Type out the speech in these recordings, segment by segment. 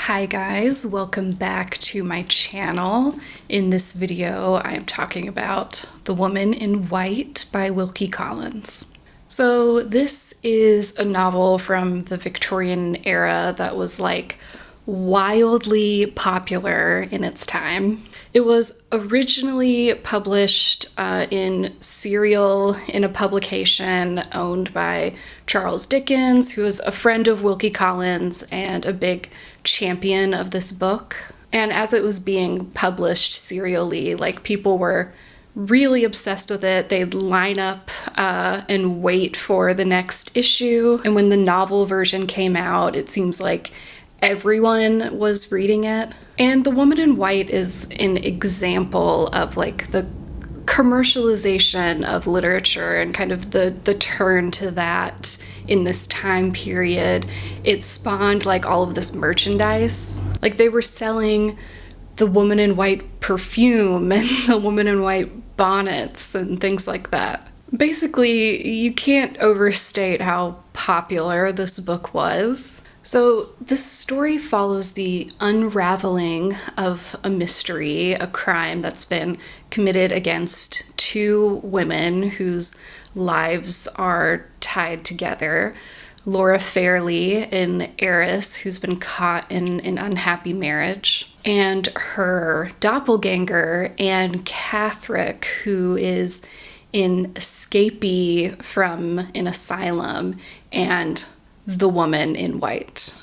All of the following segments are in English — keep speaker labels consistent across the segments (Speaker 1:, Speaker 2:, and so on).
Speaker 1: Hi guys, welcome back to my channel. In this video, I am talking about The Woman in White by Wilkie Collins. So this is a novel from the Victorian era that was like wildly popular in its time. It was originally published in serial in a publication owned by Charles Dickens, who was a friend of Wilkie Collins and a big champion of this book. And as it was being published serially, like people were really obsessed with it. They'd line up and wait for the next issue. And when the novel version came out, it seems like everyone was reading it. And The Woman in White is an example of like the commercialization of literature and kind of the turn to that in this time period. It spawned like all of this merchandise. Like they were selling the Woman in White perfume and the Woman in White bonnets and things like that. Basically, you can't overstate how popular this book was. So this story follows the unraveling of a mystery, a crime that's been committed against two women whose lives are tied together. Laura Fairley, an heiress who's been caught in an unhappy marriage, and her doppelganger, Anne Catherick, who is an escapee from an asylum, and the Woman in White.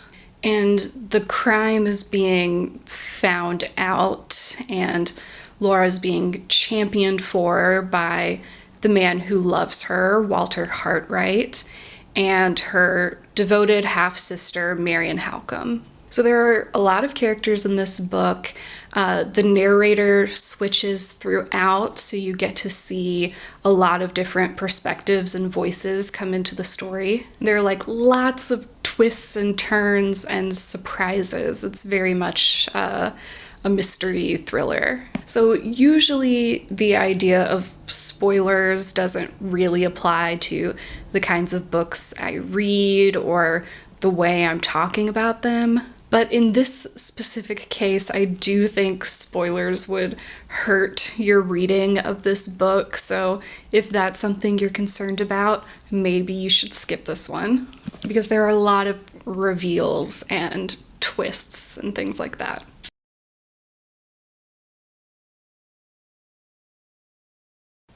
Speaker 1: And the crime is being found out, and Laura's being championed for by the man who loves her, Walter Hartright, and her devoted half-sister, Marian Halcombe. So there are a lot of characters in this book. The narrator switches throughout, so you get to see a lot of different perspectives and voices come into the story. There are like lots of twists and turns and surprises. It's very much a mystery thriller. So usually the idea of spoilers doesn't really apply to the kinds of books I read or the way I'm talking about them. But in this specific case, I do think spoilers would hurt your reading of this book. So if that's something you're concerned about, maybe you should skip this one, because there are a lot of reveals and twists and things like that.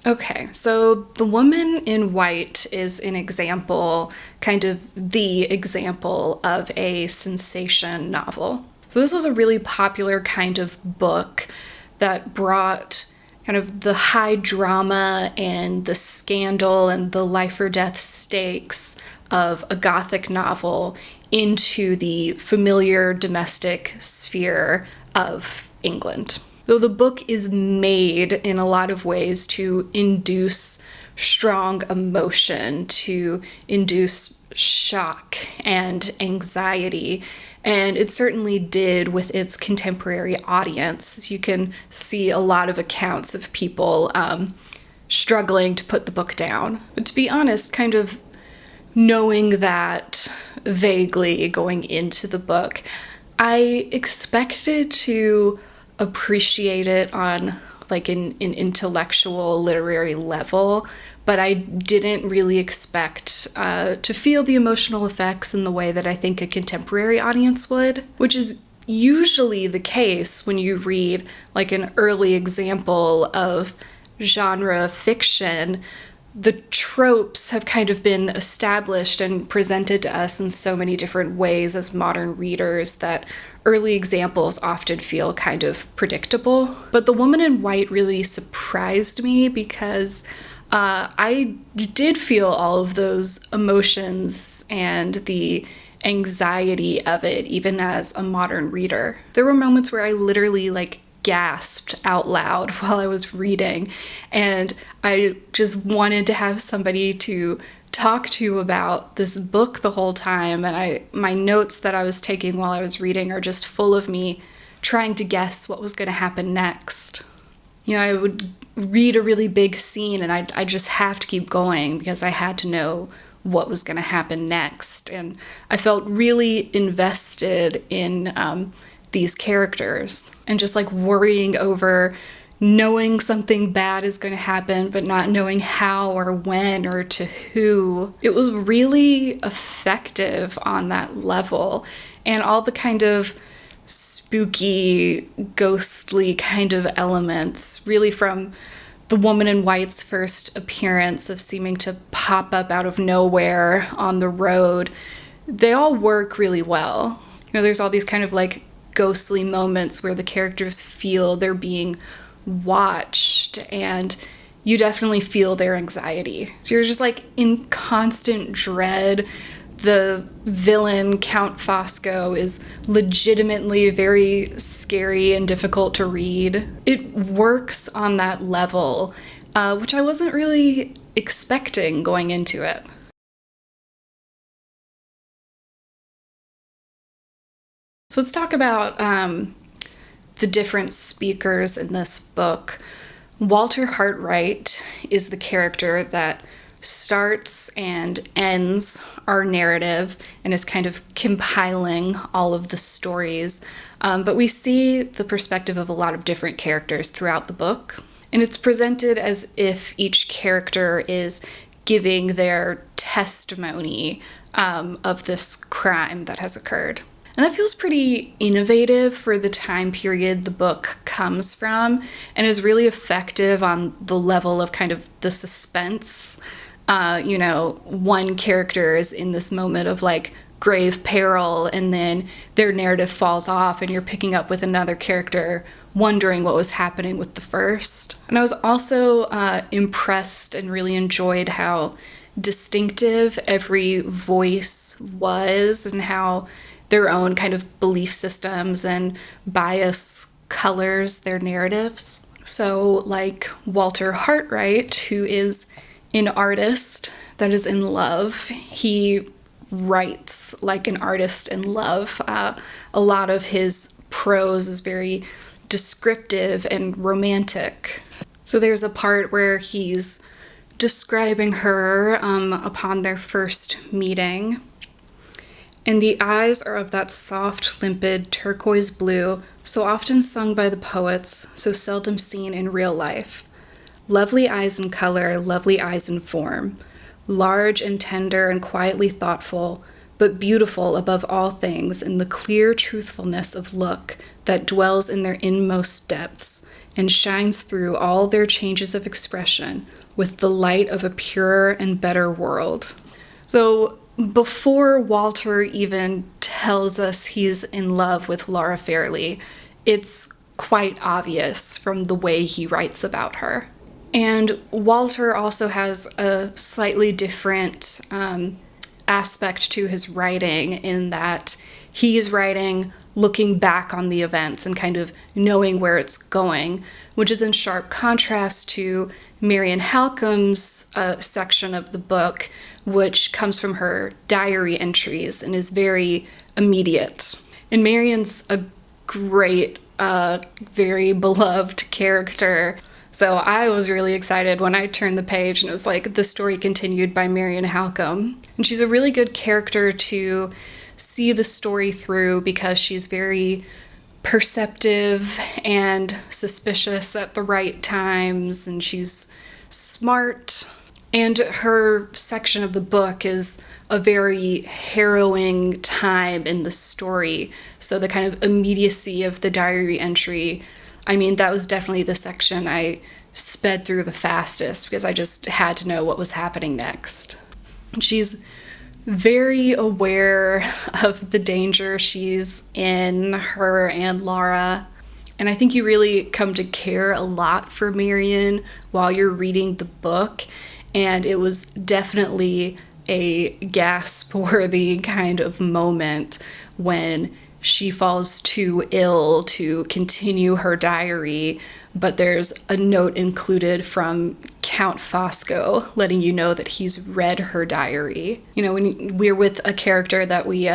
Speaker 1: Okay, so The Woman in White is an example, kind of the example of a sensation novel. So this was a really popular kind of book that brought kind of the high drama and the scandal and the life or death stakes of a Gothic novel into the familiar domestic sphere of England. Though the book is made in a lot of ways to induce strong emotion, to induce shock and anxiety, and it certainly did with its contemporary audience. You can see a lot of accounts of people struggling to put the book down. But to be honest, kind of knowing that vaguely going into the book, I expected to appreciate it on like an intellectual literary level, but I didn't really expect to feel the emotional effects in the way that I think a contemporary audience would, which is usually the case when you read like an early example of genre fiction. The tropes have kind of been established and presented to us in so many different ways as modern readers that early examples often feel kind of predictable. But The Woman in White really surprised me because I did feel all of those emotions and the anxiety of it, even as a modern reader. There were moments where I literally like gasped out loud while I was reading, and I just wanted to have somebody to talk to about this book the whole time, and my notes that I was taking while I was reading are just full of me trying to guess what was going to happen next. You know, I would read a really big scene and I just have to keep going because I had to know what was going to happen next. And I felt really invested in these characters and just like worrying over knowing something bad is going to happen, but not knowing how or when or to who. It was really effective on that level. And all the kind of spooky, ghostly kind of elements, really from the woman in white's first appearance of seeming to pop up out of nowhere on the road, they all work really well. You know, there's all these kind of like ghostly moments where the characters feel they're being watched, and you definitely feel their anxiety. So you're just like in constant dread. The villain, Count Fosco, is legitimately very scary and difficult to read. It works on that level, which I wasn't really expecting going into it. So let's talk about the different speakers in this book. Walter Hartwright is the character that starts and ends our narrative and is kind of compiling all of the stories. But we see the perspective of a lot of different characters throughout the book. And it's presented as if each character is giving their testimony of this crime that has occurred. And that feels pretty innovative for the time period the book comes from, and is really effective on the level of kind of the suspense. One character is in this moment of like grave peril, and then their narrative falls off, and you're picking up with another character wondering what was happening with the first. And I was also impressed and really enjoyed how distinctive every voice was, and how their own kind of belief systems and bias colors their narratives. So like Walter Hartwright, who is an artist that is in love, he writes like an artist in love. A lot of his prose is very descriptive and romantic. So there's a part where he's describing her upon their first meeting. And the eyes are of that soft, limpid turquoise blue, so often sung by the poets, so seldom seen in real life. Lovely eyes in color, lovely eyes in form. Large and tender and quietly thoughtful, but beautiful above all things in the clear truthfulness of look that dwells in their inmost depths and shines through all their changes of expression with the light of a purer and better world. So before Walter even tells us he's in love with Laura Fairley, it's quite obvious from the way he writes about her. And Walter also has a slightly different aspect to his writing, in that he's writing looking back on the events and kind of knowing where it's going, which is in sharp contrast to Marian Halcombe's section of the book, which comes from her diary entries and is very immediate. And Marian's a great, very beloved character. So I was really excited when I turned the page and it was like the story continued by Marian Halcombe. And she's a really good character to see the story through because she's very perceptive and suspicious at the right times, and she's smart. And her section of the book is a very harrowing time in the story. So the kind of immediacy of the diary entry, I mean, that was definitely the section I sped through the fastest because I just had to know what was happening next. She's very aware of the danger she's in, her and Laura. And I think you really come to care a lot for Marian while you're reading the book. And it was definitely a gasp-worthy kind of moment when she falls too ill to continue her diary, but there's a note included from Count Fosco letting you know that he's read her diary. You know, when we're with a character that we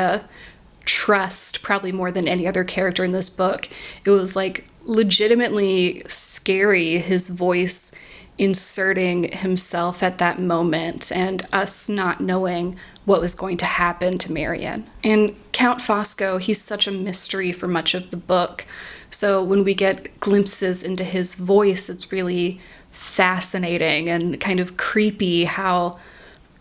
Speaker 1: trust probably more than any other character in this book, it was like legitimately scary, his voice inserting himself at that moment and us not knowing what was going to happen to Marion. And Count Fosco, he's such a mystery for much of the book. So when we get glimpses into his voice, it's really fascinating and kind of creepy how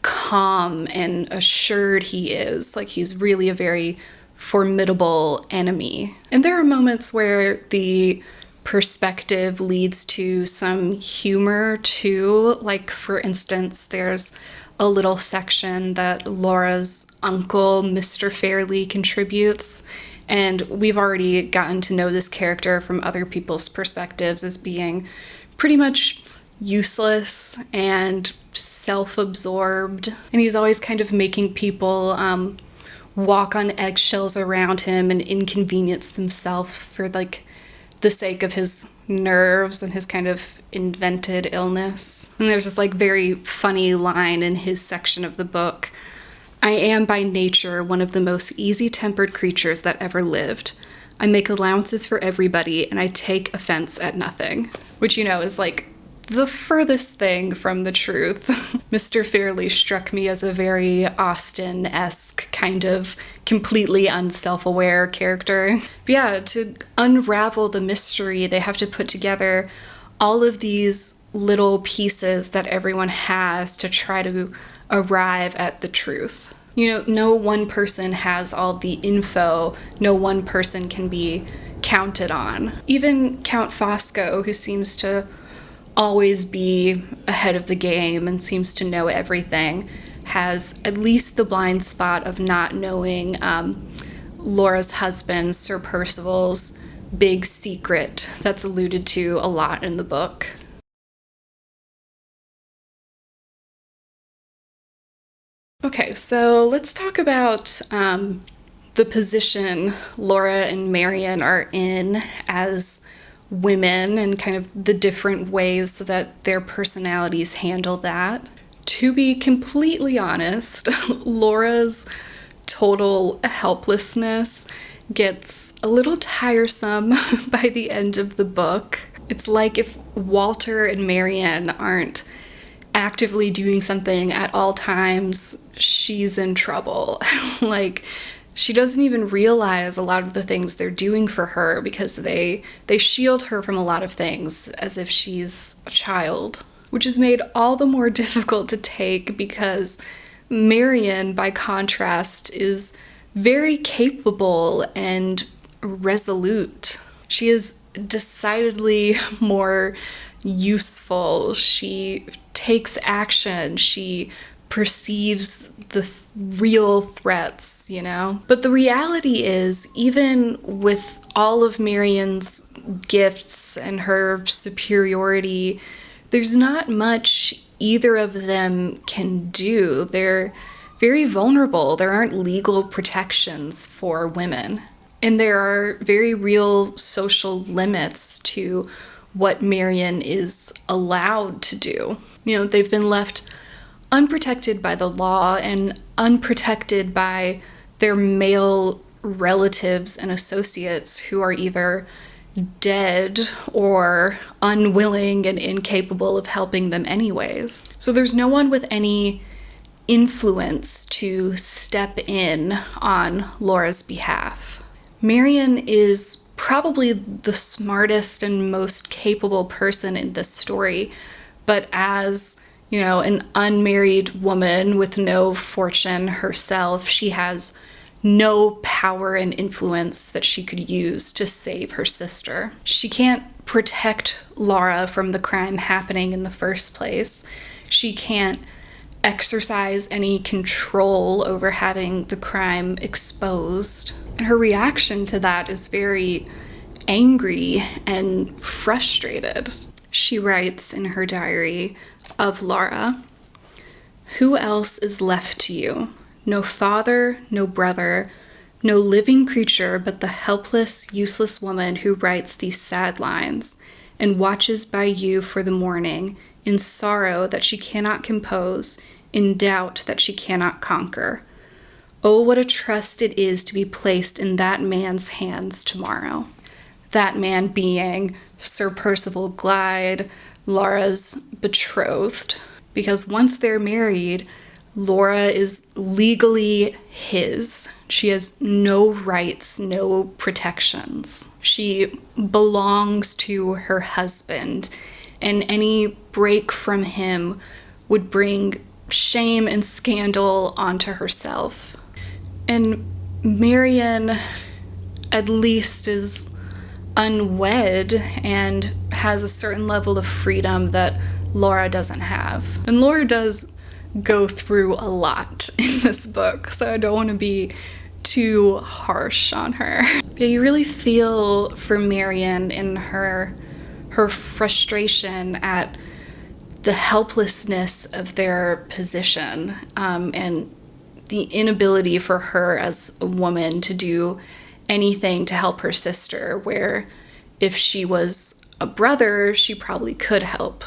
Speaker 1: calm and assured he is. Like, he's really a very formidable enemy. And there are moments where the perspective leads to some humor too. Like, for instance, there's a little section that Laura's uncle, Mr. Fairley, contributes. And we've already gotten to know this character from other people's perspectives as being pretty much useless and self-absorbed. And he's always kind of making people walk on eggshells around him and inconvenience themselves for like the sake of his nerves and his kind of invented illness. And there's this like very funny line in his section of the book. I am by nature one of the most easy-tempered creatures that ever lived. I make allowances for everybody and I take offense at nothing. Which, you know, is like the furthest thing from the truth. Mr. Fairley struck me as a very Austen-esque kind of completely unself-aware character. But yeah, to unravel the mystery, they have to put together all of these little pieces that everyone has to try to arrive at the truth. You know, no one person has all the info, no one person can be counted on. Even Count Fosco, who seems to always be ahead of the game and seems to know everything, has at least the blind spot of not knowing Laura's husband, Sir Percival's big secret that's alluded to a lot in the book. Okay, so let's talk about the position Laura and Marion are in as women and kind of the different ways that their personalities handle that. To be completely honest, Laura's total helplessness gets a little tiresome by the end of the book. It's like if Walter and Marion aren't actively doing something at all times, she's in trouble. Like, she doesn't even realize a lot of the things they're doing for her because they shield her from a lot of things as if she's a child, which is made all the more difficult to take because Marion, by contrast, is very capable and resolute. She is decidedly more useful. She takes action. She perceives the real threats, you know? But the reality is, even with all of Marion's gifts and her superiority, there's not much either of them can do. They're very vulnerable. There aren't legal protections for women. And there are very real social limits to what Marion is allowed to do. You know, they've been left unprotected by the law and unprotected by their male relatives and associates who are either dead or unwilling and incapable of helping them anyways. So there's no one with any influence to step in on Laura's behalf. Marion is probably the smartest and most capable person in this story, but as, you know, an unmarried woman with no fortune herself, she has no power and influence that she could use to save her sister. She can't protect Laura from the crime happening in the first place. She can't exercise any control over having the crime exposed. And her reaction to that is very angry and frustrated. She writes in her diary of Laura, "Who else is left to you? No father, no brother, no living creature but the helpless, useless woman who writes these sad lines and watches by you for the morning, in sorrow that she cannot compose, in doubt that she cannot conquer. Oh, what a trust it is to be placed in that man's hands tomorrow." That man being Sir Percival Glyde, Laura's betrothed, because once they're married, Laura is legally his. She has no rights, no protections. She belongs to her husband, and any break from him would bring shame and scandal onto herself. And Marian, at least, is unwed and has a certain level of freedom that Laura doesn't have. And Laura does go through a lot in this book, so I don't want to be too harsh on her. But you really feel for Marian in her frustration at the helplessness of their position, and the inability for her as a woman to do anything to help her sister, where if she was a brother, she probably could help.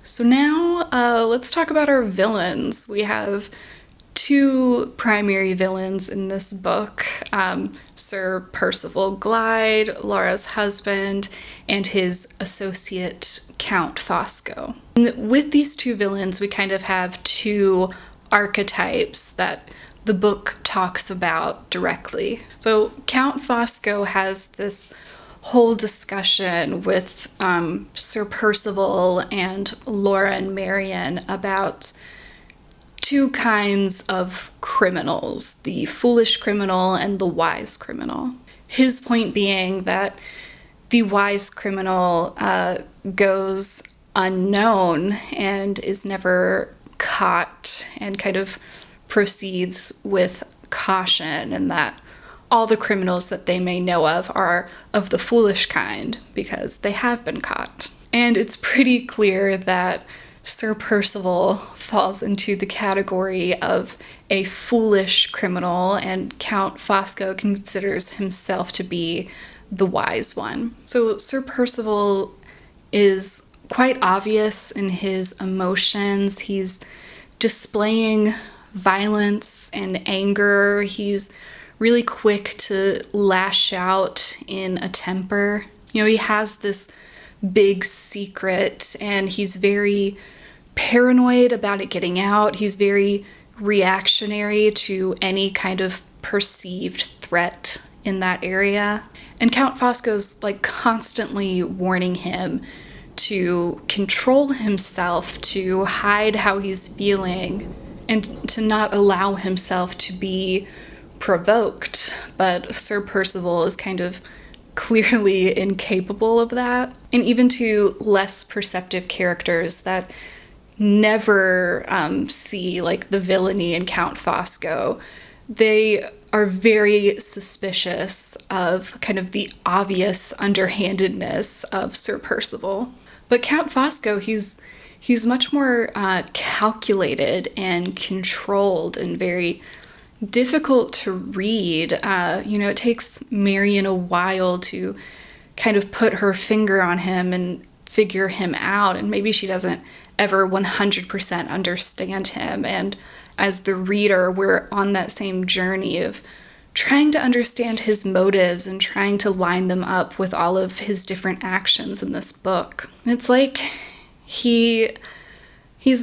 Speaker 1: So now let's talk about our villains. We have two primary villains in this book, Sir Percival Glyde, Laura's husband, and his associate Count Fosco. And with these two villains, we kind of have two archetypes that the book talks about directly. So Count Fosco has this whole discussion with Sir Percival and Laura and Marian about two kinds of criminals, the foolish criminal and the wise criminal. His point being that the wise criminal goes unknown and is never caught and kind of proceeds with caution, and that all the criminals that they may know of are of the foolish kind because they have been caught. And it's pretty clear that Sir Percival falls into the category of a foolish criminal, and Count Fosco considers himself to be the wise one. So Sir Percival is quite obvious in his emotions. He's displaying violence and anger. He's really quick to lash out in a temper. You know, he has this big secret and he's very paranoid about it getting out. He's very reactionary to any kind of perceived threat in that area. And Count Fosco's like constantly warning him to control himself, to hide how he's feeling, and to not allow himself to be provoked. But Sir Percival is kind of clearly incapable of that. And even to less perceptive characters that never see like the villainy in Count Fosco, they are very suspicious of kind of the obvious underhandedness of Sir Percival. But Count Fosco, he's much more calculated and controlled and very difficult to read. It takes Marian a while to kind of put her finger on him and figure him out, and maybe she doesn't ever 100% understand him. And as the reader, we're on that same journey of trying to understand his motives and trying to line them up with all of his different actions in this book. It's like he's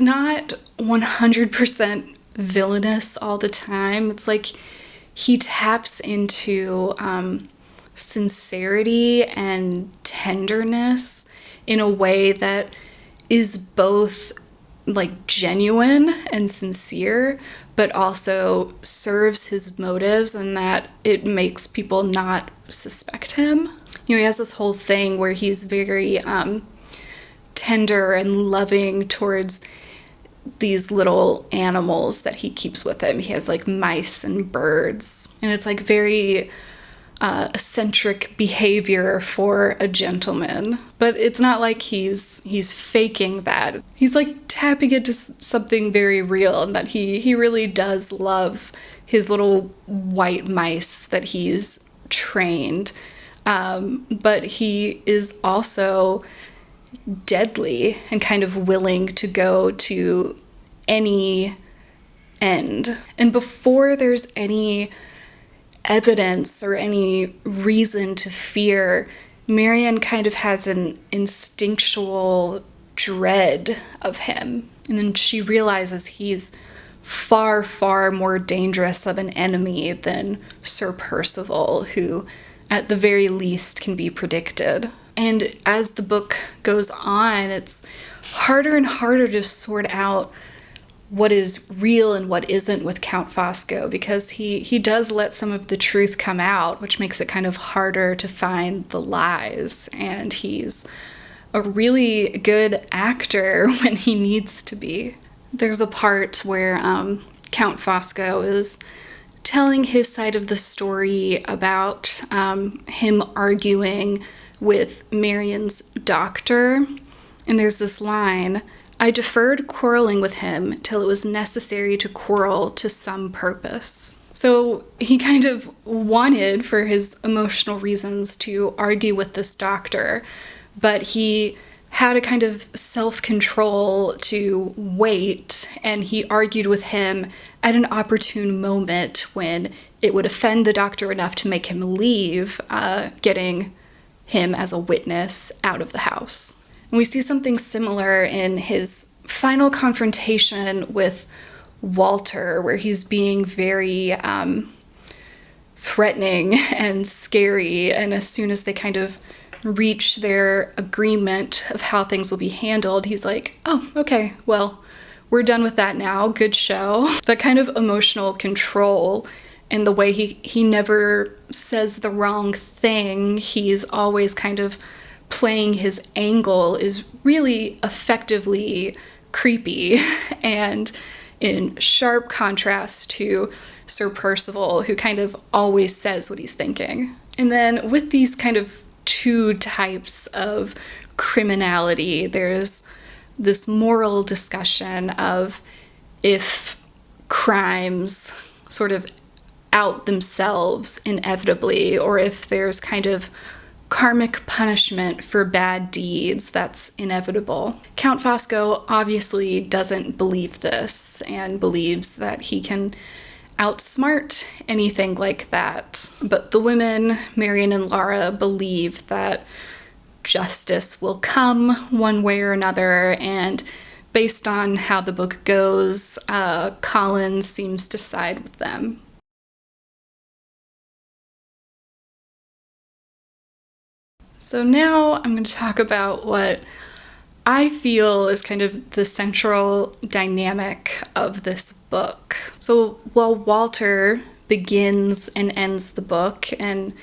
Speaker 1: not 100% villainous all the time. It's like he taps into sincerity and tenderness in a way that is both like genuine and sincere, but also serves his motives, and that it makes people not suspect him. He has this whole thing where he's very tender and loving towards these little animals that he keeps with him. He has like mice and birds, and it's like very eccentric behavior for a gentleman. But it's not like he's faking that. He's like tapping into something very real, and that he really does love his little white mice that he's trained. But he is also deadly and kind of willing to go to any end. And before there's any evidence or any reason to fear, Marianne kind of has an instinctual dread of him. And then she realizes he's far, far more dangerous of an enemy than Sir Percival, who at the very least can be predicted. And as the book goes on, it's harder and harder to sort out what is real and what isn't with Count Fosco, because he does let some of the truth come out, which makes it kind of harder to find the lies. And he's a really good actor when he needs to be. There's a part where Count Fosco is telling his side of the story about him arguing with Marianne's doctor. And there's this line, "I deferred quarreling with him till it was necessary to quarrel to some purpose." So he kind of wanted, for his emotional reasons, to argue with this doctor, but he had a kind of self-control to wait, and he argued with him at an opportune moment when it would offend the doctor enough to make him leave, getting him as a witness out of the house. And we see something similar in his final confrontation with Walter, where he's being very threatening and scary, and as soon as they kind of reach their agreement of how things will be handled, he's like, "Oh, okay, well, we're done with that now, good show." That kind of emotional control and the way he never says the wrong thing, he's always kind of playing his angle, is really effectively creepy and in sharp contrast to Sir Percival, who kind of always says what he's thinking. And then with these kind of two types of criminality, there's this moral discussion of if crimes sort of out themselves inevitably, or if there's kind of karmic punishment for bad deeds that's inevitable. Count Fosco obviously doesn't believe this and believes that he can outsmart anything like that. But the women, Marianne and Lara, believe that justice will come one way or another, and based on how the book goes, Collins seems to side with them. So now I'm going to talk about what I feel is kind of the central dynamic of this book. So while Walter begins and ends the book, and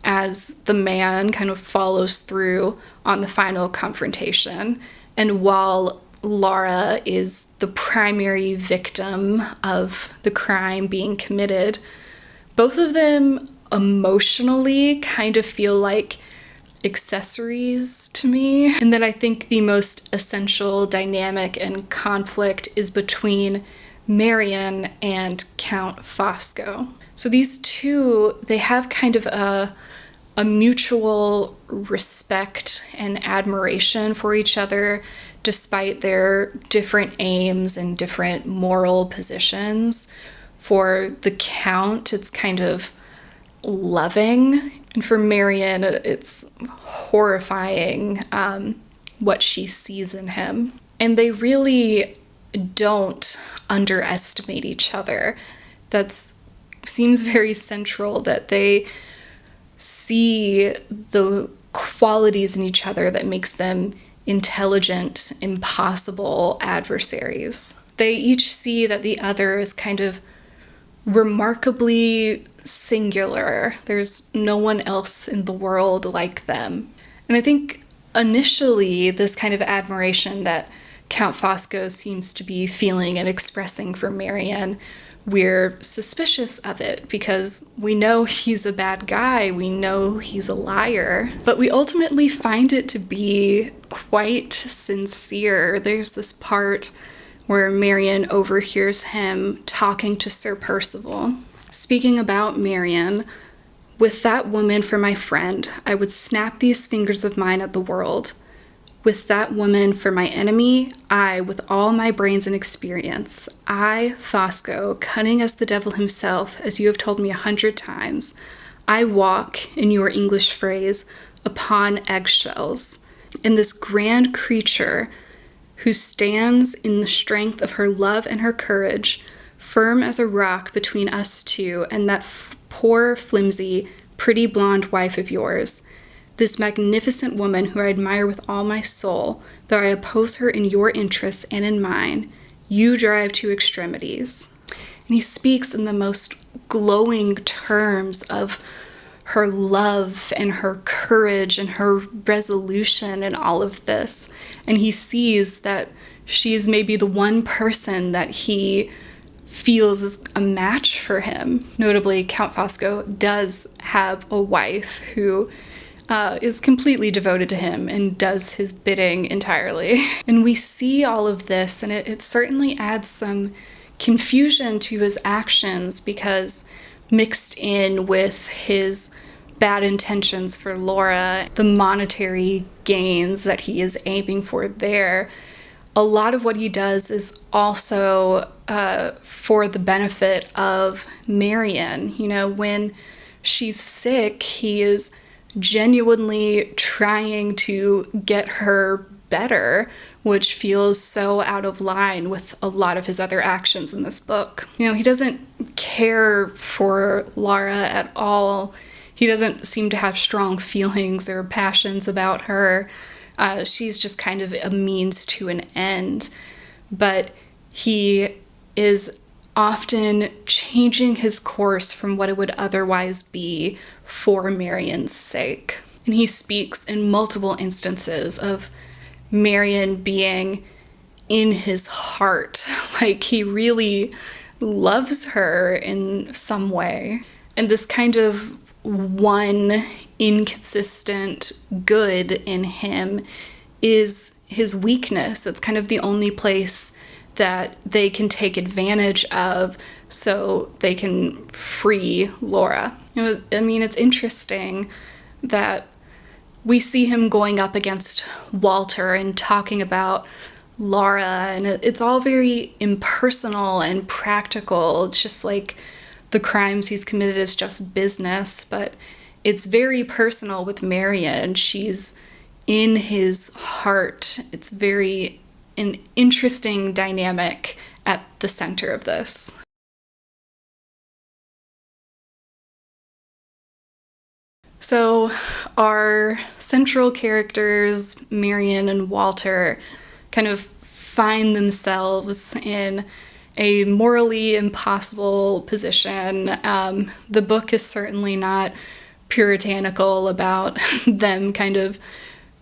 Speaker 1: as the man kind of follows through on the final confrontation, and while Lara is the primary victim of the crime being committed, both of them emotionally kind of feel like accessories to me, and that I think the most essential dynamic and conflict is between Marianne and Count Fosco. So these two, they have kind of a mutual respect and admiration for each other, despite their different aims and different moral positions. For the Count, it's kind of loving, and for Marianne, it's horrifying what she sees in him. And they really don't underestimate each other. That seems very central, that they see the qualities in each other that makes them intelligent, impossible adversaries. They each see that the other is kind of remarkably singular. There's no one else in the world like them. And I think initially this kind of admiration that Count Fosco seems to be feeling and expressing for Marianne, we're suspicious of it because we know he's a bad guy, we know he's a liar, but we ultimately find it to be quite sincere. There's this part where Marianne overhears him talking to Sir Percival, speaking about Marianne. "With that woman for my friend, I would snap these fingers of mine at the world. with that woman for my enemy, I, with all my brains and experience, I, Fosco, cunning as the devil himself, as you have told me 100 times, I walk, in your English phrase, upon eggshells. And this grand creature who stands in the strength of her love and her courage, firm as a rock between us two and that poor, flimsy, pretty blonde wife of yours, this magnificent woman who I admire with all my soul, though I oppose her in your interests and in mine, you drive to extremities. And he speaks in the most glowing terms of her love and her courage and her resolution and all of this. And he sees that she's maybe the one person that he feels is a match for him. Notably, Count Fosco does have a wife who is completely devoted to him and does his bidding entirely. And we see all of this, and it certainly adds some confusion to his actions, because mixed in with his bad intentions for Laura, the monetary gains that he is aiming for there, a lot of what he does is also for the benefit of Marion. You know, when she's sick, he is genuinely trying to get her better, which feels so out of line with a lot of his other actions in this book. You know, he doesn't care for Laura at all. He doesn't seem to have strong feelings or passions about her. She's just kind of a means to an end. But he is often changing his course from what it would otherwise be for Marion's sake. And he speaks in multiple instances of Marion being in his heart, like he really loves her in some way. And this kind of one inconsistent good in him is his weakness. It's kind of the only place that they can take advantage of so they can free Laura. You know, I mean, it's interesting that we see him going up against Walter and talking about Laura, and it's all very impersonal and practical. It's just like the crimes he's committed is just business, but it's very personal with Marion. She's in his heart. It's very an interesting dynamic at the center of this. So our central characters, Marion and Walter, kind of find themselves in a morally impossible position. The book is certainly not puritanical about them kind of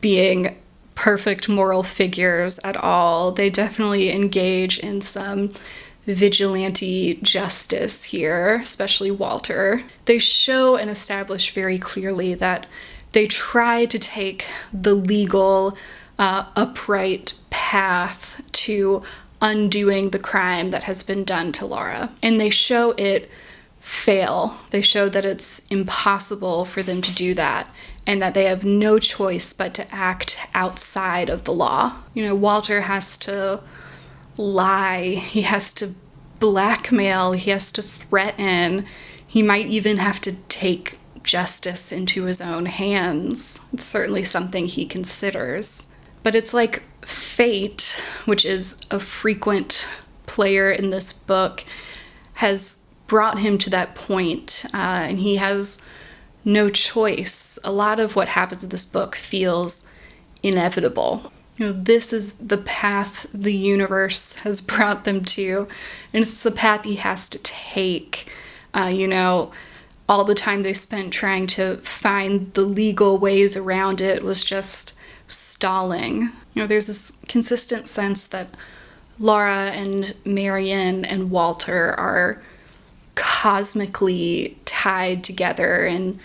Speaker 1: being perfect moral figures at all. They definitely engage in some vigilante justice here, especially Walter. They show and establish very clearly that they try to take the legal, upright path to undoing the crime that has been done to Laura. And they show it fail. They show that it's impossible for them to do that, and that they have no choice but to act outside of the law. You know, Walter has to lie, he has to blackmail, he has to threaten, he might even have to take justice into his own hands. It's certainly something he considers. But it's like fate, which is a frequent player in this book, has brought him to that point, and he has no choice. A lot of what happens in this book feels inevitable. You know, this is the path the universe has brought them to, and it's the path he has to take. You know, all the time they spent trying to find the legal ways around it was just stalling. You know, there's this consistent sense that Laura and Marion and Walter are cosmically tied together, and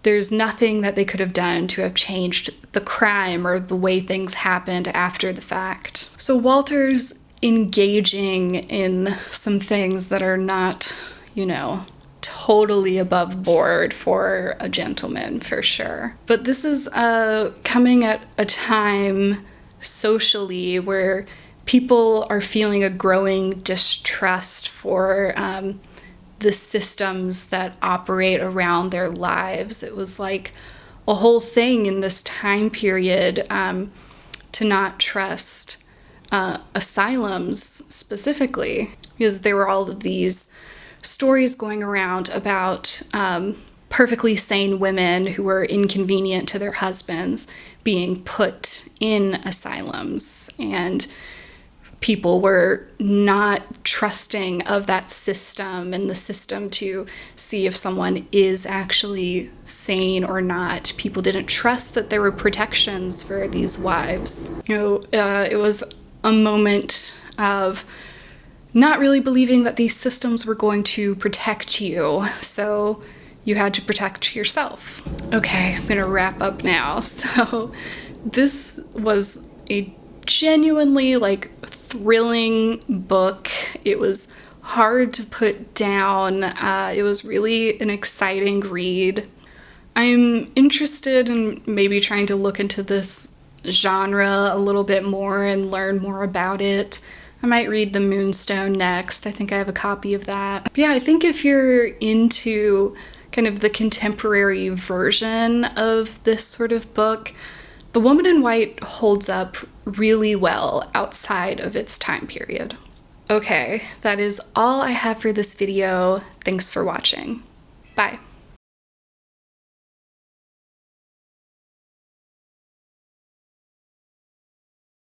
Speaker 1: there's nothing that they could have done to have changed the crime or the way things happened after the fact. So Walter's engaging in some things that are not, you know, totally above board for a gentleman, for sure. But this is coming at a time socially, where people are feeling a growing distrust for the systems that operate around their lives. It was like a whole thing in this time period to not trust asylums specifically, because there were all of these stories going around about perfectly sane women who were inconvenient to their husbands being put in asylums, and people were not trusting of that system and the system to see if someone is actually sane or not. People didn't trust that there were protections for these wives. It was a moment of not really believing that these systems were going to protect you, so you had to protect yourself. Okay, I'm gonna wrap up now. So this was a genuinely thrilling book. It was hard to put down. It was really an exciting read. I'm interested in maybe trying to look into this genre a little bit more and learn more about it. I might read The Moonstone next. I think I have a copy of that. But yeah, I think if you're into kind of the contemporary version of this sort of book, The Woman in White holds up really well outside of its time period. Okay, that is all I have for this video. Thanks for watching. Bye.